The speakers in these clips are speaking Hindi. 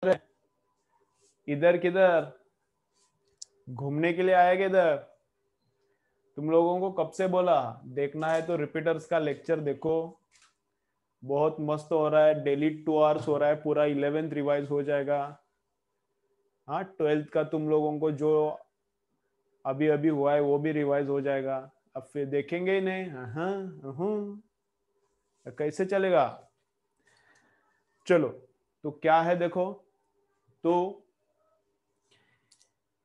इधर किधर घूमने के लिए आया? किधर? तुम लोगों को कब से बोला देखना है तो रिपीटर्स का लेक्चर देखो, बहुत मस्त हो रहा है। डेली 2 आवर्स हो रहा है, पूरा 11th रिवाइज हो जाएगा। हाँ, 12th का तुम लोगों को जो अभी अभी हुआ है वो भी रिवाइज हो जाएगा। अब फिर देखेंगे ही नहीं। हाँ हाँ, कैसे चलेगा? चलो, तो क्या है देखो, तो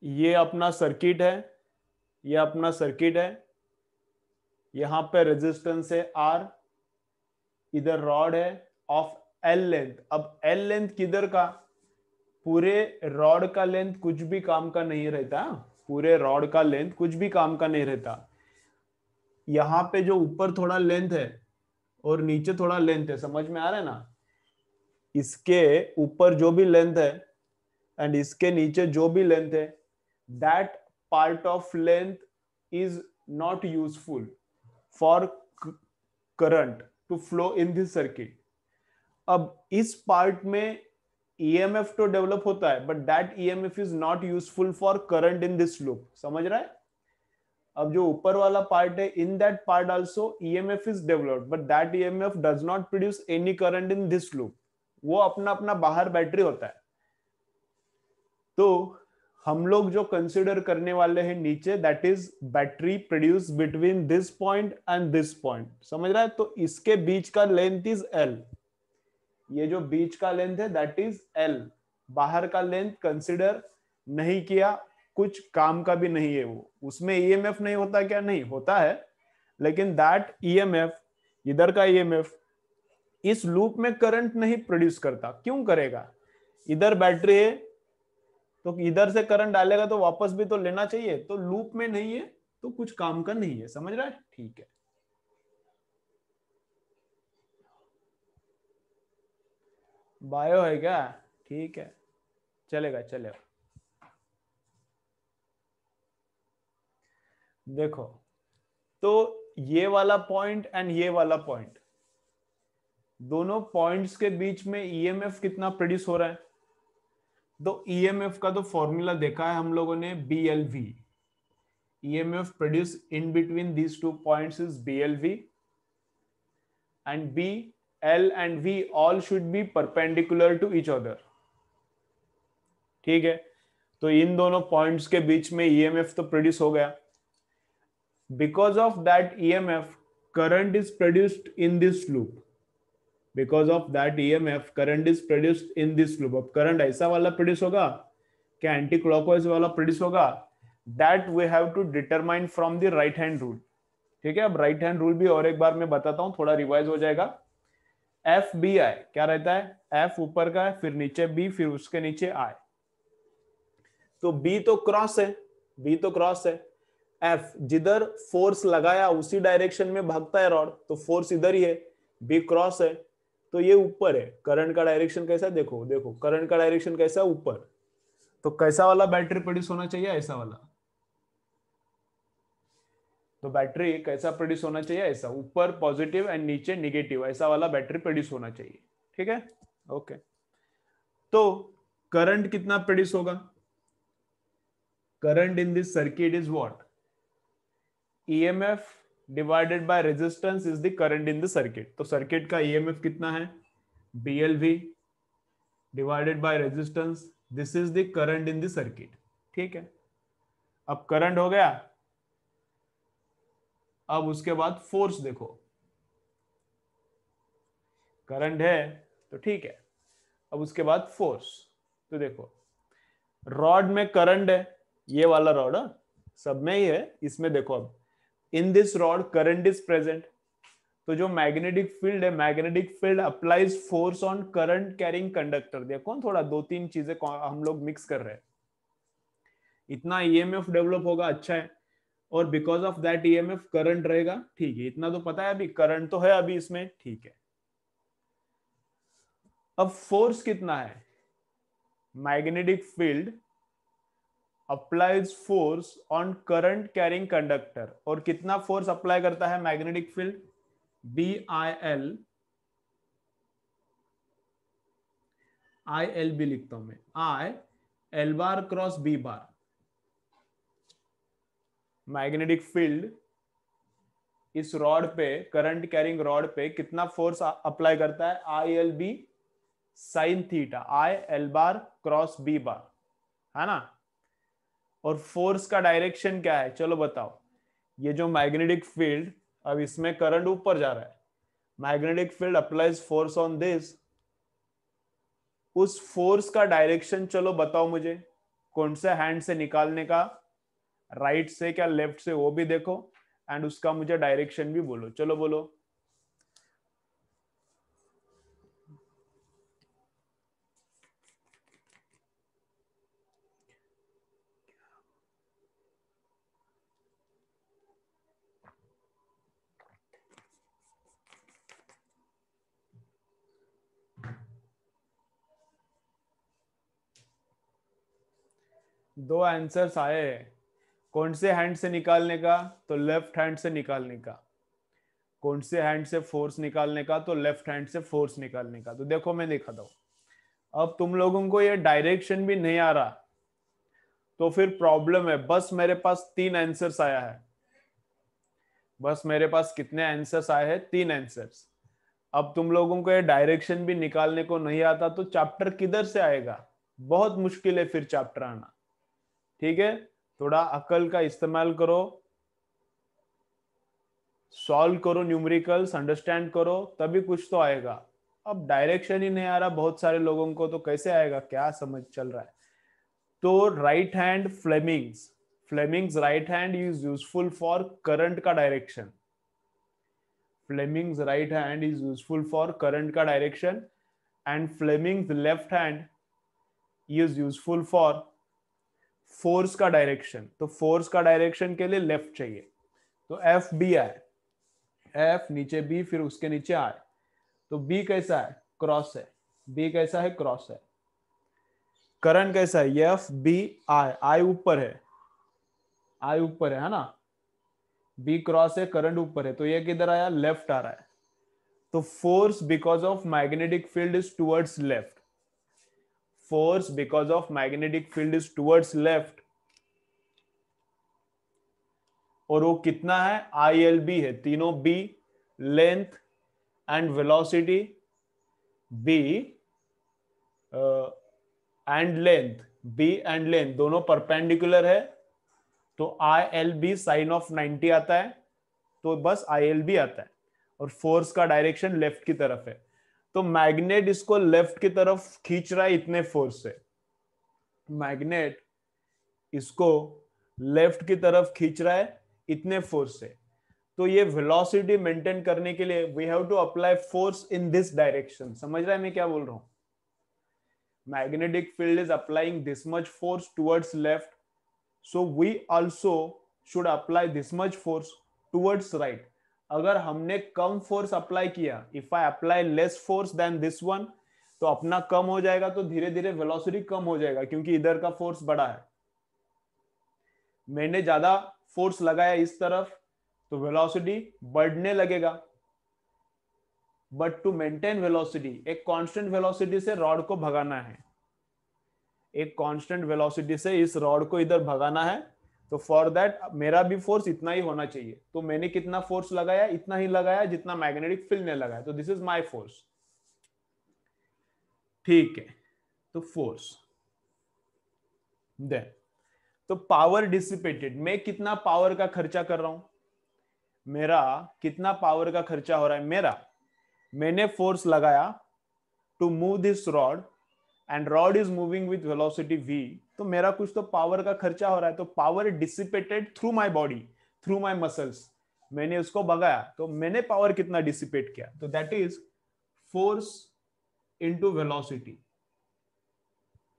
ये अपना सर्किट है, ये अपना सर्किट है। यहां पे रेजिस्टेंस है आर, इधर रॉड है ऑफ एल लेंथ। अब एल लेंथ किधर का? पूरे रॉड का लेंथ कुछ भी काम का नहीं रहता, पूरे रॉड का लेंथ कुछ भी काम का नहीं रहता। यहां पे जो ऊपर थोड़ा लेंथ है और नीचे थोड़ा लेंथ है, समझ में आ रहा है ना? इसके ऊपर जो भी लेंथ है एंड इसके नीचे जो भी लेंथ है, that part of length is not useful for current to flow in this circuit. अब इस पार्ट में ईएमएफ तो डेवलप होता है, but that EMF is not useful for current in this loop. समझ रहा है? अब जो ऊपर वाला पार्ट है, in that part also EMF is developed, but that EMF does not produce any current in this loop. वो अपना अपना बाहर बैटरी होता है। तो हम लोग जो कंसिडर करने वाले हैं नीचे, that is battery produce between this point and this point. समझ रहा है? तो इसके बीच का लेंथ इज एल, ये जो बीच का लेंथ है दैट इज एल। बाहर का लेंथ कंसिडर नहीं किया, कुछ काम का भी नहीं है वो। उसमें ईएमएफ नहीं होता क्या? नहीं होता है, लेकिन दैट ईएमएफ, इधर का ईएमएफ इस लूप में करंट नहीं प्रोड्यूस करता। क्यों करेगा? इधर बैटरी है तो इधर से करंट डालेगा तो वापस भी तो लेना चाहिए, तो लूप में नहीं है तो कुछ काम का नहीं है। समझ रहा है? ठीक है। बायो है क्या? ठीक है, चलेगा चलेगा। देखो, तो ये वाला पॉइंट एंड ये वाला पॉइंट, दोनों पॉइंट्स के बीच में ईएमएफ कितना प्रोड्यूस हो रहा है? तो ईएमएफ का तो फॉर्मूला देखा है हम लोगों ने, BLV. EMF produce in between these two points is BLV, and B, L and V all should be perpendicular to each other. ठीक है, तो इन दोनों पॉइंट्स के बीच में ईएमएफ तो प्रोड्यूस हो गया। Because of that EMF current is produced in this loop. Because of that EMF current is produced in this loop. अब करंट ऐसा वाला प्रोड्यूस होगा क्या? एंटी क्लॉकवाइज वाला प्रोड्यूस होगा? That we have to determine from the right hand rule. ठीक है, अब राइट हैंड रूल भी और एक बार मैं बताता हूं, थोड़ा रिवाइज हो जाएगा। एफ बी आई क्या रहता है? एफ ऊपर का है, फिर नीचे बी, फिर उसके नीचे आई। तो बी तो क्रॉस है, बी तो क्रॉस है। एफ जिधर फोर्स लगाया उसी डायरेक्शन में भागता है रॉड, तो फोर्स इधर ही है। बी क्रॉस है तो ये ऊपर है। करंट का डायरेक्शन कैसा है? देखो देखो, करंट का डायरेक्शन कैसा है? ऊपर। तो कैसा वाला बैटरी प्रोड्यूस होना चाहिए? ऐसा वाला। तो बैटरी कैसा प्रोड्यूस होना चाहिए? ऐसा, ऊपर पॉजिटिव एंड नीचे निगेटिव, ऐसा वाला बैटरी प्रोड्यूस होना चाहिए। ठीक है, ओके। तो करंट कितना प्रोड्यूस होगा? Current in this circuit is what? EMF divided by resistance is the current in the circuit. तो सर्किट का ईएमएफ कितना है? BLV divided by resistance, this is the current in the circuit. ठीक है, अब करंट हो गया। अब उसके बाद फोर्स देखो, करंट है तो ठीक है। अब उसके बाद फोर्स, तो देखो रॉड में करंट है, ये वाला रॉड सब में ही है। इसमें देखो, अब in this rod current is present. तो जो मैग्नेटिक फील्ड है, magnetic field applies force on current carrying conductor. देखो थोड़ा दो तीन चीजें हम लोग मिक्स कर रहे हैं। इतना ईएमएफ डेवलप होगा, अच्छा है, और because of that EMF current रहेगा। ठीक है, इतना तो पता है, अभी करंट तो है अभी इसमें। ठीक है, अब फोर्स कितना है? Magnetic field applies force on current carrying conductor. और कितना फोर्स अप्लाई करता है magnetic field? B I L I L B लिखता हूं मैं, I L bar cross B bar, magnetic field इस रॉड पे, करंट कैरिंग रॉड पे कितना फोर्स अप्लाई करता है, I L B sine theta, I L bar cross B bar, है ना। और फोर्स का डायरेक्शन क्या है, चलो बताओ। ये जो मैग्नेटिक फील्ड, अब इसमें करंट ऊपर जा रहा है, magnetic field applies force on this, उस फोर्स का डायरेक्शन चलो बताओ मुझे, कौन से हैंड से निकालने का, राइट से क्या लेफ्ट से, वो भी देखो, एंड उसका मुझे डायरेक्शन भी बोलो, चलो बोलो। दो आंसर्स आए हैं, कौन से हैंड से निकालने का, तो लेफ्ट हैंड से निकालने का, कौन से हैंड से फोर्स निकालने का, तो लेफ्ट हैंड से फोर्स निकालने का। तो देखो मैं दिखाता हूं, अब तुम लोगों को ये डायरेक्शन भी नहीं आ रहा तो फिर प्रॉब्लम है। बस मेरे पास 3 आंसर्स आया है, बस मेरे पास कितने आंसर्स आए हैं, 3 आंसर्स। अब तुम लोगों को ये डायरेक्शन भी निकालने को नहीं आता तो चैप्टर किधर से आएगा, बहुत मुश्किल है फिर चैप्टर आना। ठीक है, थोड़ा अकल का इस्तेमाल करो, सॉल्व करो न्यूमेरिकल्स, अंडरस्टैंड करो, तभी कुछ तो आएगा। अब डायरेक्शन ही नहीं आ रहा बहुत सारे लोगों को, तो कैसे आएगा, क्या समझ चल रहा है। तो right hand Fleming's, Fleming's right hand is useful for current का direction, Fleming's right hand is useful for current का direction, and Fleming's left hand is useful for force का डायरेक्शन। तो फोर्स का डायरेक्शन के लिए लेफ्ट चाहिए, तो एफ बी आए, एफ नीचे बी, फिर उसके नीचे आए, तो बी कैसा है, क्रॉस है, बी कैसा है, क्रॉस है। करंट कैसा है, एफ बी आई, आई ऊपर है, आई ऊपर है ना, बी क्रॉस है, करंट ऊपर है, तो ये किधर आया, लेफ्ट आ रहा है। तो force because of magnetic field is towards left, force because of magnetic field is towards left, और वो कितना है, आई एल बी है, तीनों B, length and velocity, B and length, B and length दोनों परपेंडिकुलर है, तो I L B sine of 90 आता है, तो बस आई एल बी आता है, और फोर्स का डायरेक्शन लेफ्ट की तरफ है। तो मैग्नेट इसको लेफ्ट की तरफ खींच रहा है इतने फोर्स से, मैग्नेट इसको लेफ्ट की तरफ खींच रहा है इतने फोर्स से। तो ये वेलोसिटी मेंटेन करने के लिए we have to apply force in this direction. समझ रहा है मैं क्या बोल रहा हूं, magnetic field is applying this much force towards left, so we also should apply this much force towards right. अगर हमने कम फोर्स अप्लाई किया, if I apply less force then this one, तो अपना कम हो जाएगा, तो धीरे धीरे वेलोसिटी कम हो जाएगा, क्योंकि इधर का फोर्स बड़ा है। मैंने ज्यादा फोर्स लगाया इस तरफ, तो वेलोसिटी बढ़ने लगेगा। बट टू मेंटेन वेलोसिटी, एक कांस्टेंट वेलोसिटी से रॉड को भगाना है, एक कांस्टेंट वेलोसिटी से इस रॉड को इधर भगाना है, तो फॉर दैट मेरा भी फोर्स इतना ही होना चाहिए। तो मैंने कितना फोर्स लगाया, इतना ही लगाया जितना मैग्नेटिक फील्ड ने लगाया, तो दिस इज माय फोर्स। ठीक है, तो फोर्स देन, तो पावर डिसिपेटेड, मैं कितना पावर का खर्चा कर रहा हूं, मेरा कितना पावर का खर्चा हो रहा है, मेरा, मैंने फोर्स लगाया to move this rod, and rod is moving with velocity v, तो मेरा कुछ तो पावर का खर्चा हो रहा है। तो power dissipated through my body, through my muscles, मैंने उसको भगाया, तो मैंने पावर कितना डिसिपेट किया, तो that is force into velocity.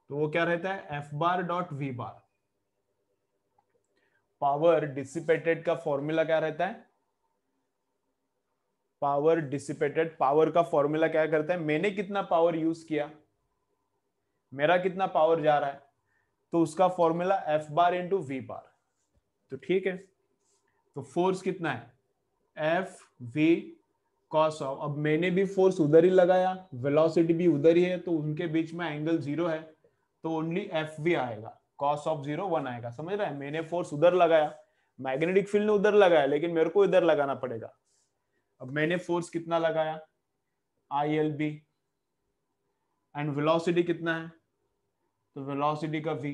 तो वो क्या रहता है, F bar dot V bar. Power dissipated का फॉर्मूला क्या रहता है, पावर डिसिपेटेड, पावर का फॉर्मूला क्या करता है, मैंने कितना पावर यूज किया, मेरा कितना पावर जा रहा है, तो उसका formula F bar into V bar. तो ठीक है, तो फोर्स कितना है, एफ वी कॉस ऑफ, अब मैंने भी फोर्स उधर ही लगाया, वेलोसिटी भी उधर ही है, तो उनके बीच में एंगल 0 है, तो ओनली एफ भी आएगा, कॉस ऑफ 0 1 आएगा। समझ रहा है, मैंने फोर्स उधर लगाया, मैग्नेटिक फील्ड ने उधर लगाया, लेकिन मेरे को इधर लगाना पड़ेगा। अब मैंने फोर्स कितना लगाया, I L B, and velocity कितना है, तो वेलोसिटी का v,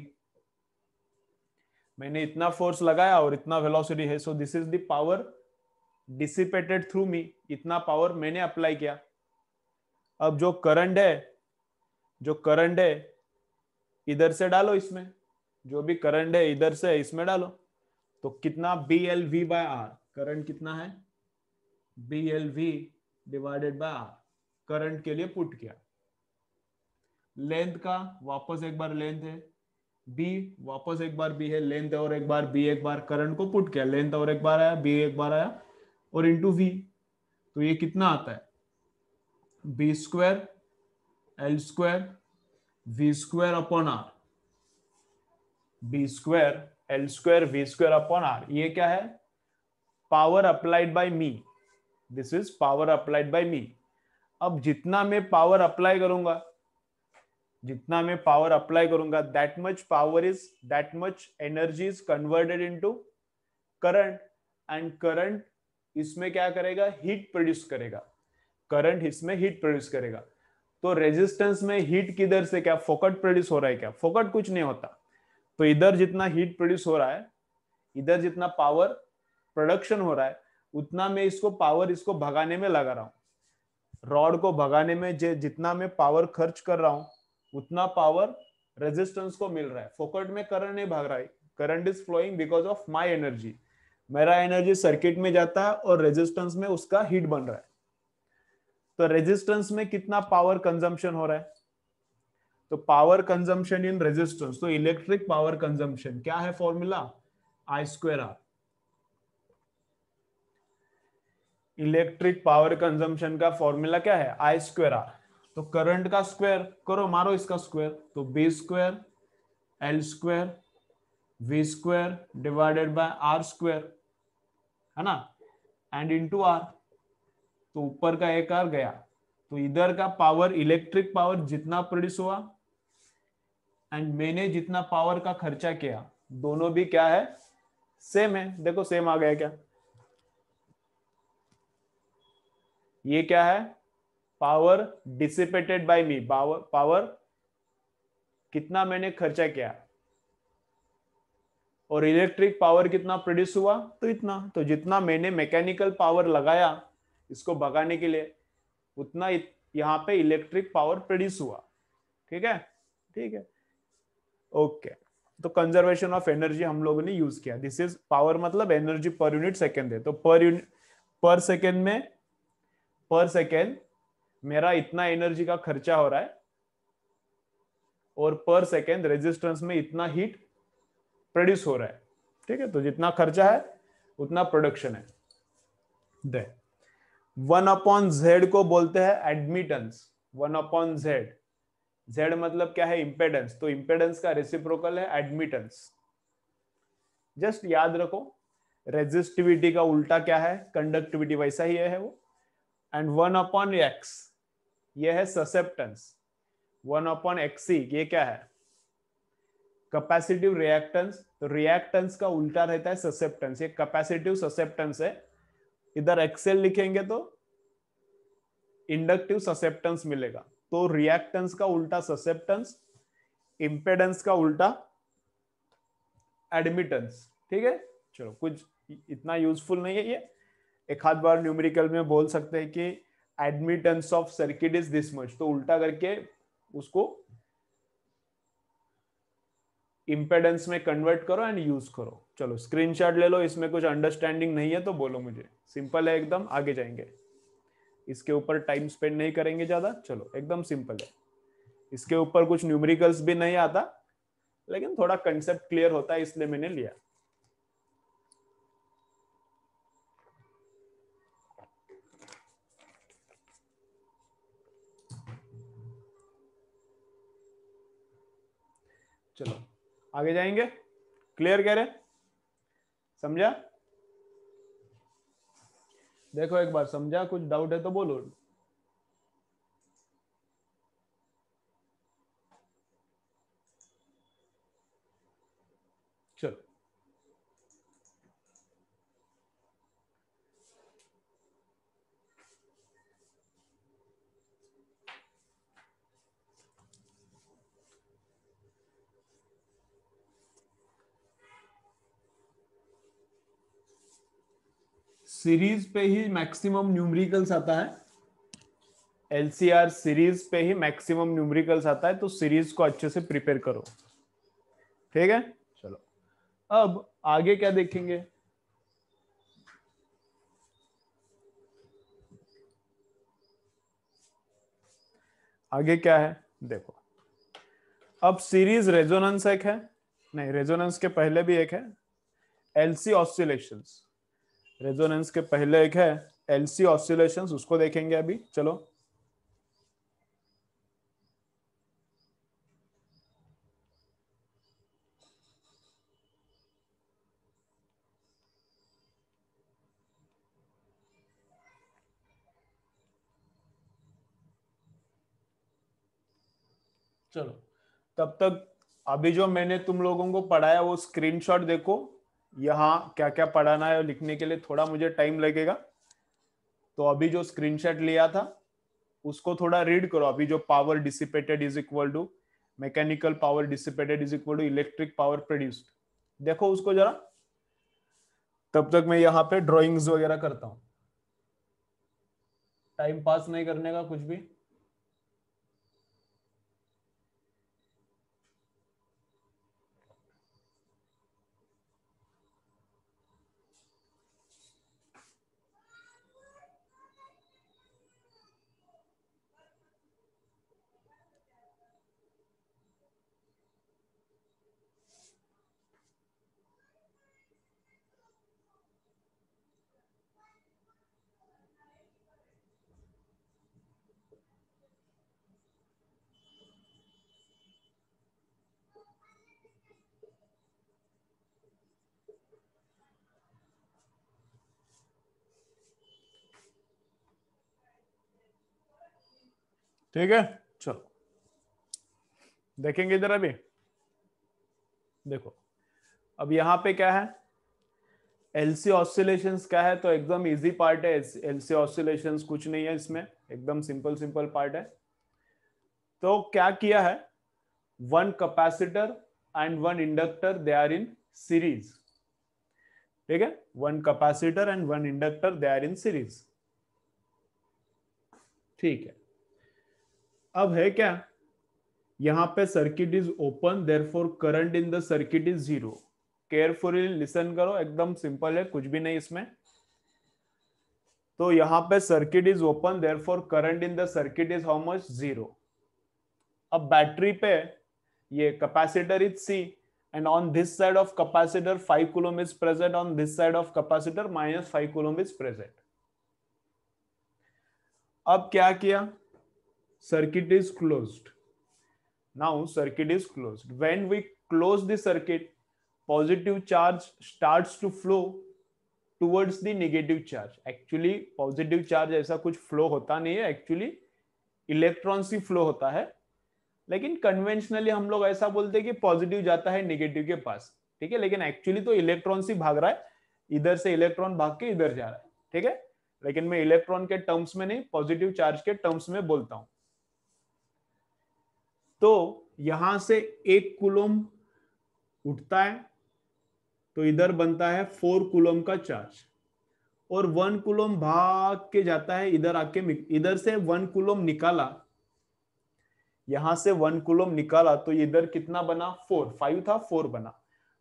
मैंने इतना फोर्स लगाया और इतना वेलोसिटी है, so this is the power dissipated through me, इतना पावर मैंने अप्लाई किया। अब जो करंट है इधर से डालो, इसमें जो भी करंट है इधर से इसमें डालो, तो कितना B L V by R, current कितना है B L V divided by R, current के लिए पुट किया। लेंथ का वापस एक बार लेंथ है बी, वापस एक बार बी है, लेंथ और एक बार बी, एक बार करंट को पुट किया, लेंथ और एक बार आया, बी एक बार आया, और इंटू वी, तो ये कितना आता है B square L square V square upon R, B square L square V square upon R. ये क्या है, power applied by me, this is power applied by me. अब जितना मैं पावर अप्लाई करूंगा, that much energy is converted into current, and current इसमें क्या करेगा, हीट प्रोड्यूस करेगा, करंट इसमें हीट प्रोड्यूस करेगा। तो रेजिस्टेंस में हीट किधर से, क्या फोकट प्रोड्यूस हो रहा है, क्या फोकट कुछ नहीं होता, तो इधर जितना हीट प्रोड्यूस हो रहा है, इधर जितना पावर प्रोडक्शन हो रहा है, उतना मैं इसको पावर इसको भगाने में लगा रहा हूं। रॉड को भगाने में जितना मैं पावर खर्च कर रहा हूं, उतना पावर रेजिस्टेंस को मिल रहा है। फोकट में करंट नहीं भाग रहा है, current is flowing because of my energy, मेरा एनर्जी सर्किट में जाता है और रेजिस्टेंस में उसका हीट बन रहा है। तो रेजिस्टेंस में कितना पावर कंजम्पशन हो रहा है, तो पावर कंजम्पशन इन रेजिस्टेंस, तो इलेक्ट्रिक पावर कंजम्पशन क्या है, formula I square R. Electric power consumption का फॉर्मूला क्या है, आई स्क्वायर आर। तो करंट का स्क्वायर करो, मारो इसका स्क्वायर, तो B square L square V square divided by R square, है ना, एंड इनटू आर, तो ऊपर का एक आर गया, तो इधर का पावर इलेक्ट्रिक पावर जितना प्रोड्यूस हुआ एंड मैंने जितना पावर का खर्चा किया, दोनों भी क्या है, सेम है। देखो सेम आ गया क्या, ये क्या है, पावर डिसिपेटेड बाय मी, पावर कितना मैंने खर्चा किया, और इलेक्ट्रिक पावर कितना प्रोड्यूस हुआ, तो इतना। तो जितना मैंने मैकेनिकल पावर लगाया इसको भगाने के लिए, उतना यहाँ पे इलेक्ट्रिक पावर प्रोड्यूस हुआ। ठीक है, ठीक है, ओके। तो कंजर्वेशन ऑफ एनर्जी हम लोगों ने यूज किया, दिस इज पावर मतलब एनर्जी पर यूनिट सेकेंड है, तो पर सेकेंड मेरा इतना एनर्जी का खर्चा हो रहा है, और पर सेकेंड रेजिस्टेंस में इतना हीट प्रोड्यूस हो रहा है। ठीक है, तो जितना खर्चा है उतना प्रोडक्शन है। दे 1/z को बोलते हैं एडमिटेंस, 1/z, z मतलब क्या है, इंपेडेंस, तो इंपेडेंस का रेसिप्रोकल है एडमिटेंस। जस्ट याद रखो, रेजिस्टिविटी का उल्टा क्या है, कंडक्टिविटी, वैसा ही है वो। एंड 1/x ये है ससेप्टेंस, 1/xc ये क्या है, कैपेसिटिव रिएक्टेंस। तो रिएक्टेंस का उल्टा रहता है ससेप्टेंस, ये कैपेसिटिव ससेप्टेंस है। इधर एक्सेल लिखेंगे तो इंडक्टिव ससेप्टेंस मिलेगा। तो रिएक्टेंस का उल्टा ससेप्टेंस, इंपेडेंस का उल्टा एडमिटेंस। ठीक है, चलो कुछ इतना यूजफुल नहीं है ये, एक आध बार न्यूमेरिकल में बोल सकते हैं कि admittance of circuit is this much, तो उल्टा करके उसको इंपेडेंस में कन्वर्ट करो एंड यूज करो। चलो स्क्रीनशॉट ले लो, इसमें कुछ अंडरस्टैंडिंग नहीं है तो बोलो मुझे, सिंपल है एकदम, आगे जाएंगे। इसके ऊपर टाइम स्पेंड नहीं करेंगे ज्यादा, चलो एकदम सिंपल है। इसके ऊपर कुछ न्यूमेरिकल्स भी नहीं आता, लेकिन थोड़ा कंसेप्ट क्लियर होता है इसलिए मैंने लिया। चलो आगे जाएंगे, क्लियर कह रहे, समझा। देखो एक बार समझा, कुछ डाउट है तो बोलो। चलो, सीरीज पे ही मैक्सिमम न्यूमेरिकल्स आता है, एलसीआर सीरीज पे ही मैक्सिमम न्यूमेरिकल्स आता है, तो सीरीज को अच्छे से प्रिपेयर करो। ठीक है, चलो अब आगे क्या देखेंगे। आगे क्या है देखो, अब सीरीज रेजोनेंस एक है, नहीं रेजोनेंस के पहले भी एक है एलसी ऑसिलेशंस, रेजोनेंस के पहले एक है एलसी ऑसिलेशंस, उसको देखेंगे अभी। चलो चलो, तब तक अभी जो मैंने तुम लोगों को पढ़ाया वो स्क्रीनशॉट देखो, यहाँ क्या क्या पढ़ाना है लिखने के लिए थोड़ा मुझे टाइम लगेगा, तो अभी जो स्क्रीनशॉट लिया था उसको थोड़ा रीड करो। अभी जो power dissipated is equal to mechanical power dissipated is equal to electric power produced, देखो उसको जरा। तब तक मैं यहाँ पे ड्राइंग्स वगैरह करता हूँ, टाइम पास नहीं करने का कुछ भी। ठीक है, चलो देखेंगे इधर। अभी देखो, अब यहाँ पे क्या है, एलसी ऑसिलेशंस क्या है, तो एकदम इजी पार्ट है। एलसी ऑसिलेशंस कुछ नहीं है इसमें, एकदम सिंपल सिंपल पार्ट है। तो क्या किया है, one capacitor and one inductor they are in series. ठीक है, one capacitor and one inductor they are in series. ठीक है, अब है क्या, यहां पे circuit is open therefore current in the circuit is zero. Carefully listen करो, एकदम सिंपल है, कुछ भी नहीं इसमें। तो यहां पे circuit is open therefore current in the circuit is how much, zero. अब बैटरी पे ये capacitor is C, and on this side of capacitor 5 coulomb is present, on this side of capacitor minus 5 coulomb is present. अब क्या किया, circuit is closed. Now circuit is closed. When we close the circuit, positive charge starts to flow towards the negative charge. Actually positive charge ऐसा कुछ flow होता नहीं है, actually इलेक्ट्रॉन ही फ्लो होता है, लेकिन कन्वेंशनली हम लोग ऐसा बोलते हैं कि पॉजिटिव जाता है नेगेटिव के पास। ठीक है, लेकिन एक्चुअली तो इलेक्ट्रॉन ही भाग रहा है, इधर से इलेक्ट्रॉन भाग के इधर जा रहा है। ठीक है, लेकिन मैं इलेक्ट्रॉन के टर्म्स में नहीं, पॉजिटिव चार्ज के टर्म्स में बोलता हूं। तो यहां से 1 कूलम उठता है, तो इधर बनता है 4 कूलम का चार्ज, और 1 कूलम भाग के जाता है इधर आके, इधर से 1 कूलम निकाला, यहां से 1 कूलम निकाला, तो इधर कितना बना, 4, 5 था 4 बना।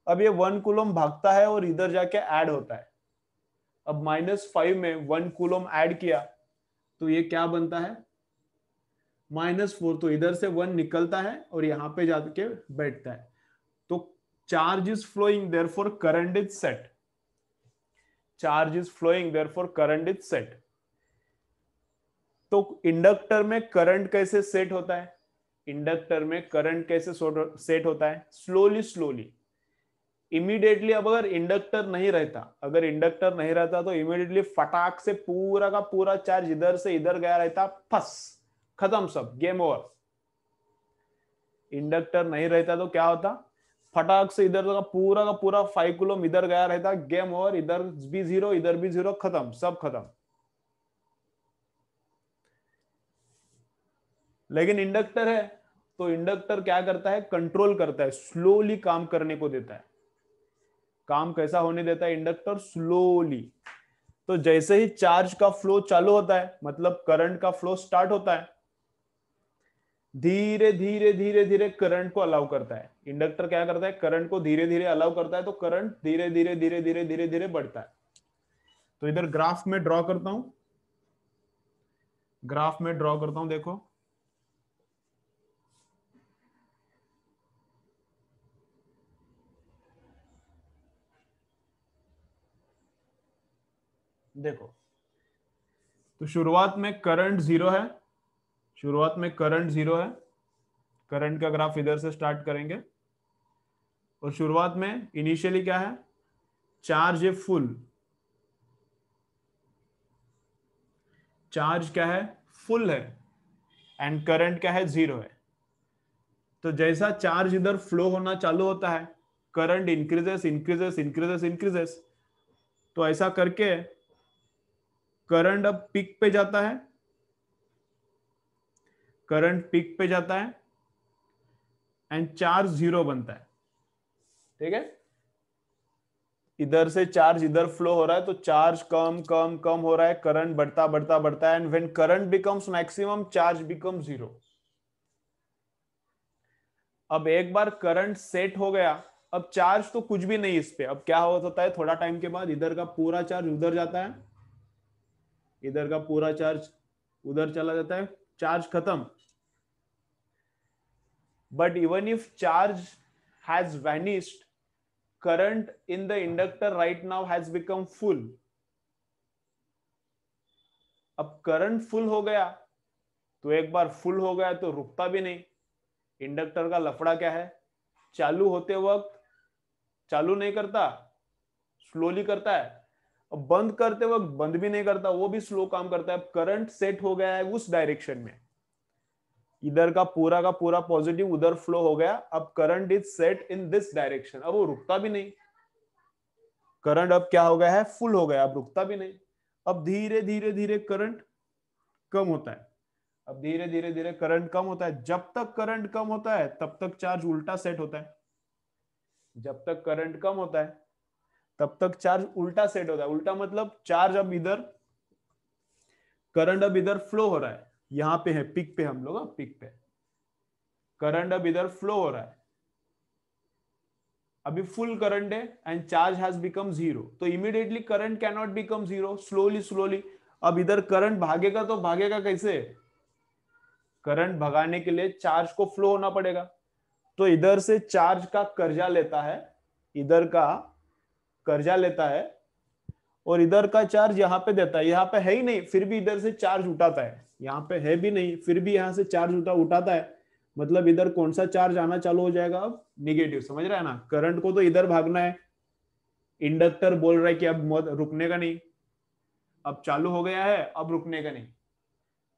अब ये 1 कूलम भागता है और इधर जाके ऐड होता है। अब -5 में 1 कूलम ऐड किया, तो ये क्या बनता है, -4। तो इधर से 1 निकलता है और यहां पे जाके बैठता है, तो charge is flowing therefore current is set. Charge is flowing therefore current is set. तो इंडक्टर में करंट कैसे सेट होता है, इंडक्टर में करंट कैसे सेट होता है, स्लोली स्लोली। इमीडिएटली अब अगर इंडक्टर नहीं रहता, अगर इंडक्टर नहीं रहता तो इमीडिएटली फटाक से पूरा का पूरा चार्ज इधर से इधर गया रहता, फस, खत्म, सब गेम ओवर। इंडक्टर नहीं रहता तो क्या होता, फटाक से इधर का पूरा 5 कूलम इधर गया रहता, गेम ओवर, इधर भी जीरो इधर भी जीरो, खत्म, सब खत्म। लेकिन इंडक्टर है तो इंडक्टर क्या करता है, कंट्रोल करता है, स्लोली काम करने को देता है। काम कैसा होने देता है इंडक्टर, स्लोली। तो जैसे ही चार्ज का फ्लो चालू होता है, मतलब करंट का फ्लो स्टार्ट होता है, धीरे धीरे धीरे धीरे करंट को अलाउ करता है। इंडक्टर क्या करता है, करंट को धीरे धीरे अलाउ करता है, तो करंट धीरे धीरे धीरे धीरे धीरे धीरे बढ़ता है। तो इधर ग्राफ में ड्रॉ करता हूं, ग्राफ में ड्रॉ करता हूं, देखो देखो, तो शुरुआत में करंट जीरो है, शुरुआत में करंट जीरो है, करंट का ग्राफ इधर से स्टार्ट करेंगे, और शुरुआत में इनिशियली क्या है, चार्ज है फुल, चार्ज क्या है, फुल है, एंड करंट क्या है, जीरो है। तो जैसा चार्ज इधर फ्लो होना चालू होता है, current increases increases increases increases, तो ऐसा करके करंट अब पीक पे जाता है, करंट पीक पे जाता है, एंड चार्ज जीरो बनता है। ठीक है, इधर से चार्ज इधर फ्लो हो रहा है, तो चार्ज कम कम कम हो रहा है, करंट बढ़ता बढ़ता बढ़ता है, and when current becomes maximum, charge become zero. अब एक बार करंट सेट हो गया, अब चार्ज तो कुछ भी नहीं इस पे, अब क्या होता है, थोड़ा टाइम के बाद इधर का पूरा चार्ज उधर जाता है, इधर का पूरा चार्ज उधर चला जाता है, चार्ज खत्म। But even if charge has vanished, current in the inductor right now has become full। अब करंट फुल हो गया, तो एक बार फुल हो गया तो रुकता भी नहीं। इंडक्टर का लफड़ा क्या है, चालू होते वक्त चालू नहीं करता, स्लोली करता है, अब बंद करते वक्त बंद भी नहीं करता, वो भी स्लो काम करता है। करंट सेट हो गया है उस डायरेक्शन में, इधर का पूरा पॉजिटिव उधर फ्लो हो गया, अब current is set in this direction, अब वो रुकता भी नहीं। करंट अब क्या हो गया है, फुल हो गया, अब रुकता भी नहीं। अब धीरे धीरे धीरे करंट कम होता है, अब धीरे धीरे धीरे करंट कम होता है। जब तक करंट कम होता है तब तक चार्ज उल्टा सेट होता है, जब तक करंट कम होता है तब तक चार्ज उल्टा सेट होता है। उल्टा मतलब चार्ज अब इधर, करंट अब इधर फ्लो हो रहा है, यहां पे है पिक पे, हम लोग पिक पे, करंट अब इधर फ्लो हो रहा है, अभी फुल करंट है, and charge has become zero. तो immediately current can not become zero, slowly slowly. अब इधर करंट भागेगा तो भागेगा कैसे, करंट भगाने के लिए चार्ज को फ्लो होना पड़ेगा, तो इधर से चार्ज का कर्जा लेता है, इधर का कर्जा लेता है, और इधर का चार्ज यहां पे देता है। यहां पे है ही नहीं, फिर भी इधर से चार्ज उठाता है, यहां पे है भी नहीं, फिर भी यहां से चार्ज उठाता है। मतलब इधर कौन सा चार्ज आना चालू हो जाएगा, अब निगेटिव, समझ रहा है ना। करंट को तो इधर भागना है, इंडक्टर बोल रहा है कि अब मत, रुकने का नहीं, अब चालू हो गया है, अब रुकने का नहीं।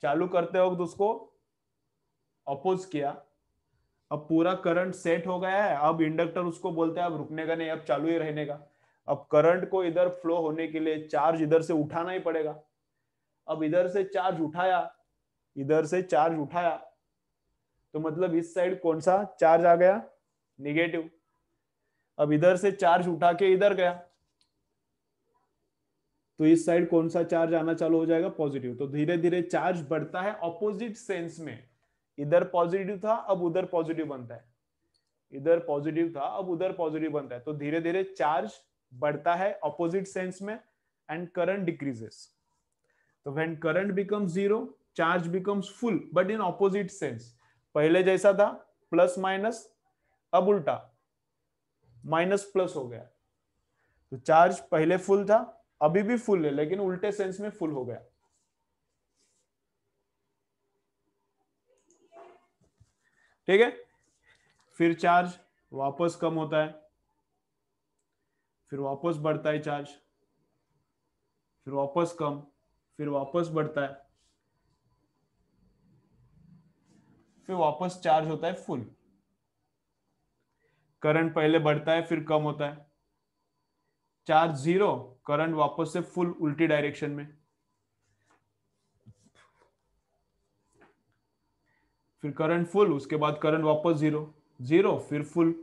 चालू करते वक्त उसको अपोज किया, अब पूरा करंट सेट हो गया है, अब इंडक्टर उसको बोलते हैं अब रुकने का नहीं, अब चालू ही रहने का। अब करंट को इधर फ्लो होने के लिए चार्ज इधर से उठाना ही पड़ेगा। अब इधर से चार्ज उठाया, इधर से चार्ज उठाया, तो मतलब इस साइड कौन सा चार्ज आ गया, निगेटिव। अब इधर से चार्ज उठा के इधर गया, तो इस साइड कौन सा चार्ज आना चालू हो जाएगा, पॉजिटिव। तो धीरे धीरे चार्ज बढ़ता है ऑपोजिट सेंस में, इधर पॉजिटिव था अब उधर पॉजिटिव बनता है, इधर पॉजिटिव था अब उधर पॉजिटिव बनता है। तो धीरे धीरे चार्ज बढ़ता है ऑपोजिट सेंस में, एंड करंट डिक्रीजेस। तो when current becomes zero, charge becomes full, but in opposite sense. पहले जैसा था प्लस माइनस, अब उल्टा माइनस प्लस हो गया। तो चार्ज पहले फुल था, अभी भी फुल है, लेकिन उल्टे सेंस में फुल हो गया। ठीक है, फिर चार्ज वापस कम होता है, फिर वापस बढ़ता है चार्ज, फिर वापस कम, फिर वापस बढ़ता है, फिर वापस चार्ज होता है फुल। करंट पहले बढ़ता है फिर कम होता है, चार्ज जीरो, करंट वापस से फुल उल्टी डायरेक्शन में, फिर करंट फुल, उसके बाद करंट वापस जीरो, जीरो फिर फुल।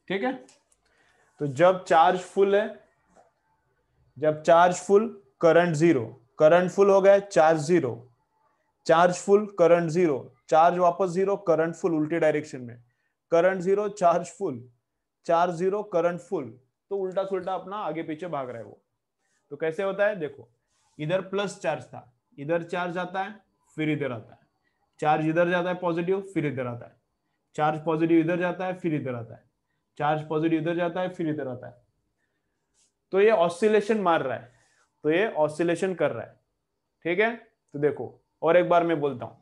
ठीक है, तो जब चार्ज फुल है, जब charge full current zero, current full हो गया charge zero, charge full current zero, charge वापस जीरो, करंट फुल उल्टी डायरेक्शन में, current zero charge full, charge zero current full. तो उल्टा सुल्टा अपना आगे पीछे भाग रहा है वो। तो कैसे होता है देखो, इधर प्लस चार्ज था, इधर चार्ज आता है फिर इधर आता है, चार्ज इधर जाता है पॉजिटिव फिर इधर आता है, चार्ज पॉजिटिव इधर जाता है फिर इधर आता है, चार्ज पॉजिटिव इधर जाता है फिर इधर आता है। तो ये ऑसिलेशन मार रहा है, तो ये ऑसिलेशन कर रहा है। ठीक है, तो देखो और एक बार मैं बोलता हूं,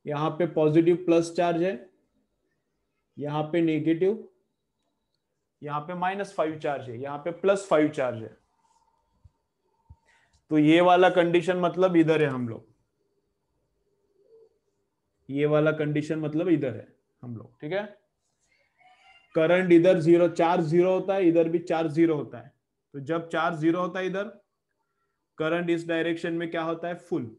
यहां पे पॉजिटिव प्लस चार्ज है, यहां पे नेगेटिव, यहां पे -5 चार्ज है, यहां पे +5 चार्ज है। तो ये वाला कंडीशन मतलब इधर है हम लोग, ये वाला कंडीशन मतलब इधर है हम लोग। ठीक है, करंट इधर जीरो, चार्ज जीरो होता है, इधर भी चार्ज जीरो होता है। तो जब चार्ज जीरो होता है इधर, करंट इस डायरेक्शन में क्या होता है फुल।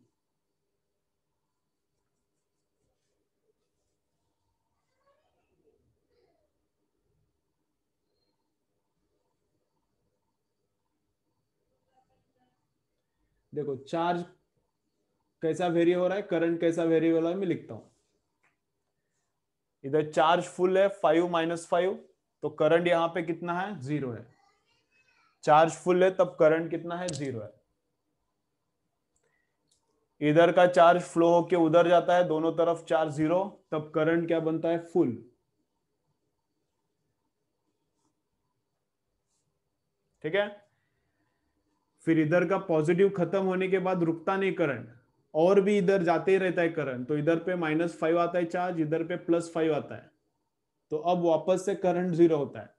देखो चार्ज कैसा वेरी हो रहा है, करंट कैसा वेरी हो रहा है, मैं लिखता हूं। इधर चार्ज फुल है 5 - 5, तो करंट यहां पे कितना है, जीरो है। चार्ज फुल है तब करंट कितना है, जीरो है। इधर का चार्ज फ्लो होके उधर जाता है, दोनों तरफ चार्ज जीरो, तब करंट क्या बनता है, फुल। ठीक है, फिर इधर का पॉजिटिव खत्म होने के बाद रुकता नहीं करंट, और भी इधर जाते ही रहता है करंट। तो इधर पे -5 आता है चार्ज, इधर पे +5 आता है, तो अब वापस से करंट जीरो होता है,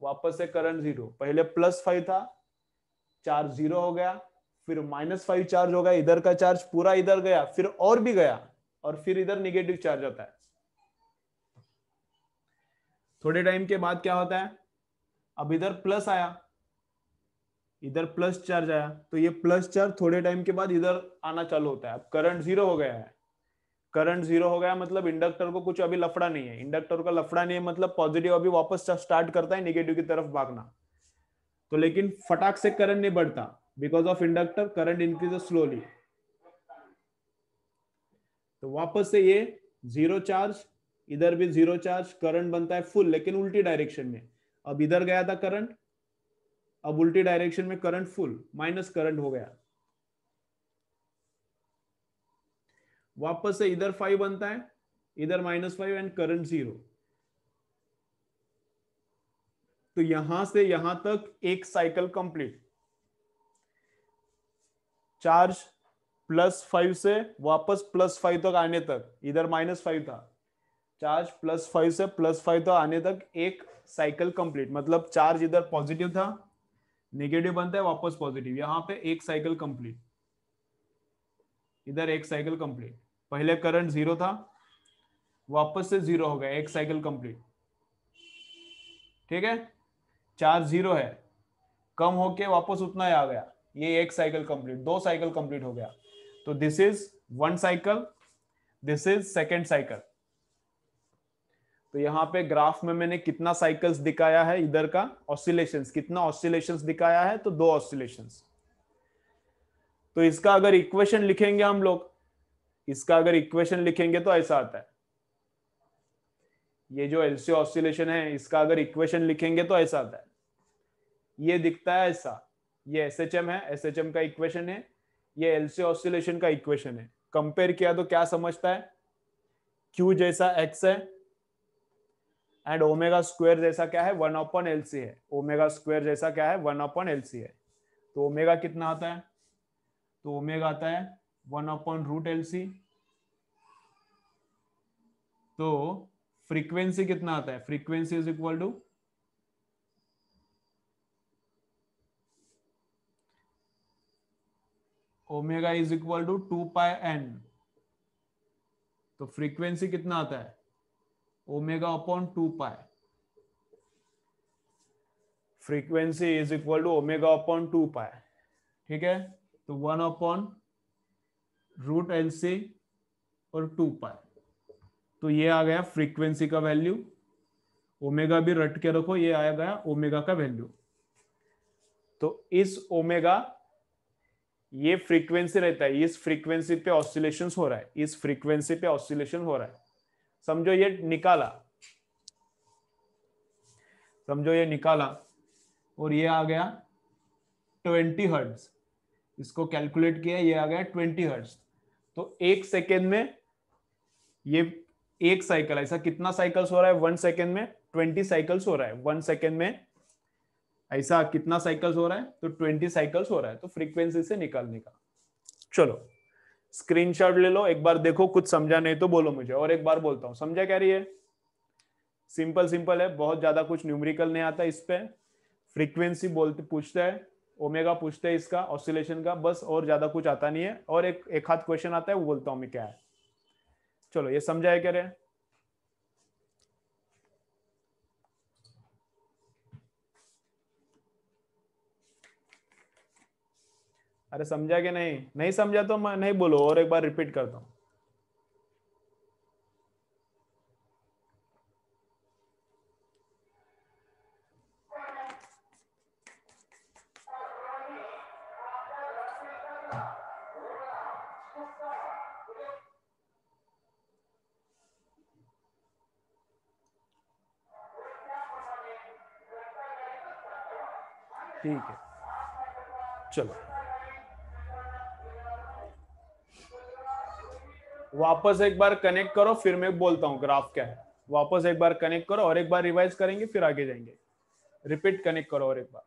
वापस से करंट जीरो। पहले +5 था, चार्ज जीरो हो गया, फिर -5 चार्ज हो गया, इधर का चार्ज पूरा इधर गया, फिर और भी गया, और फिर इधर निगेटिव चार्ज आता है। थोड़े टाइम के बाद क्या होता है, अब इधर प्लस आया, इधर प्लस चार्ज आया, तो ये प्लस चार्ज थोड़े टाइम के बाद इधर आना चालू होता है। अब करंट जीरो हो गया है, करंट जीरो हो गया मतलब इंडक्टर को कुछ अभी लफड़ा नहीं है, इंडक्टर का लफड़ा नहीं है मतलब पॉजिटिव अभी वापस स्टार्ट करता है निगेटिव की तरफ भागना। तो लेकिन फटाक से करंट नहीं बढ़ता, because of inductor current increase slowly. तो वापस से ये जीरो चार्ज, इधर भी जीरो चार्ज, करंट बनता है फुल लेकिन उल्टी डायरेक्शन में। अब इधर गया था करंट, अब उल्टी डायरेक्शन में करंट फुल, माइनस करंट हो गया। वापस से इधर 5 बनता है, इधर -5 एंड करंट जीरो। तो यहां से यहां तक एक साइकिल कंप्लीट। चार्ज +5 से वापस +5 तक आने तक, इधर -5 था, चार्ज +5 से +5 तक आने तक एक साइकिल कंप्लीट। मतलब चार्ज इधर पॉजिटिव था, नेगेटिव बनता है वापस पॉजिटिव, यहां पे एक साइकिल कंप्लीट, इधर एक साइकिल कंप्लीट। पहले करंट जीरो था, वापस से जीरो हो गया, एक साइकिल कंप्लीट। ठीक है, चार्ज जीरो है, कम होके वापस उतना ही आ गया, ये एक साइकिल कंप्लीट, दो साइकिल कंप्लीट हो गया। तो this is one cycle, this is second cycle. तो यहां पे ग्राफ में मैंने कितना साइकिल्स दिखाया है, इधर का ऑसिलेशंस, कितना ऑसिलेशंस दिखाया है, तो 2 ऑसिलेशंस। तो इसका अगर इक्वेशन लिखेंगे हम लोग, इसका अगर इक्वेशन लिखेंगे तो ऐसा आता है, ये जो एलसी ऑसिलेशन है इसका अगर इक्वेशन लिखेंगे तो ऐसा आता है, ये दिखता है ऐसा, ये एसएचएम है, एसएचएम का इक्वेशन है, ये एलसी ऑसिलेशन का इक्वेशन है। कंपेयर किया तो क्या समझता है, क्यू जैसा एक्स है एंड ओमेगा स्क्वायर जैसा क्या है, 1/LC है। ओमेगा स्क्वायर जैसा क्या है, 1/LC है। तो ओमेगा कितना आता है? तो ओमेगा आता है 1/√LC। तो फ्रीक्वेंसी कितना आता है? Frequency is equal to omega is equal to 2πn। तो फ्रीक्वेंसी कितना आता है? ओमेगा/2π। फ्रीक्वेंसी इज इक्वल टू ओमेगा/2π। ठीक है, तो 1/√LC और 2π। तो ये आ गया फ्रीक्वेंसी का वैल्यू। ओमेगा भी रट के रखो, ये आ गया ओमेगा का वैल्यू। तो इस ओमेगा, ये फ्रीक्वेंसी रहता है, इस फ्रीक्वेंसी पे ऑसिलेशंस हो रहा है, इस फ्रीक्वेंसी पे ऑसिलेशन हो रहा है। समझो ये निकाला, समझो ये निकाला और ये आ गया 20 हर्ट्ज। इसको कैलकुलेट किया, ये आ गया 20 हर्ट्ज। तो एक सेकेंड में ये एक साइकिल, ऐसा कितना साइकिल्स हो रहा है 1 सेकेंड में? 20 साइकिल्स हो रहा है 1 सेकेंड में। ऐसा कितना साइकिल्स हो रहा है? तो 20 साइकिल्स हो रहा है। तो फ्रीक्वेंसी से निकालने का। चलो स्क्रीनशॉट ले लो, एक बार देखो, कुछ समझा नहीं तो बोलो मुझे, और एक बार बोलता हूं। समझा क्या रही है? सिंपल सिंपल है, बहुत ज्यादा कुछ न्यूमेरिकल नहीं आता इस पे। फ्रीक्वेंसी बोलते पूछते हैं, ओमेगा पूछते हैं इसका ऑसिलेशन का, बस, और ज्यादा कुछ आता नहीं है। और एक हाथ क्वेश्चन आता है, वो बोलता हूं मैं क्या है। चलो ये समझा है क्या रे? अरे समझा कि नहीं? नहीं समझा तो मैं नहीं बोलो, और एक बार रिपीट करता हूं। ठीक है, चलो वापस एक बार कनेक्ट करो, फिर मैं बोलता हूँ ग्राफ क्या है। वापस एक बार कनेक्ट करो और एक बार रिवाइज करेंगे, फिर आगे जाएंगे। रिपीट कनेक्ट करो और एक बार।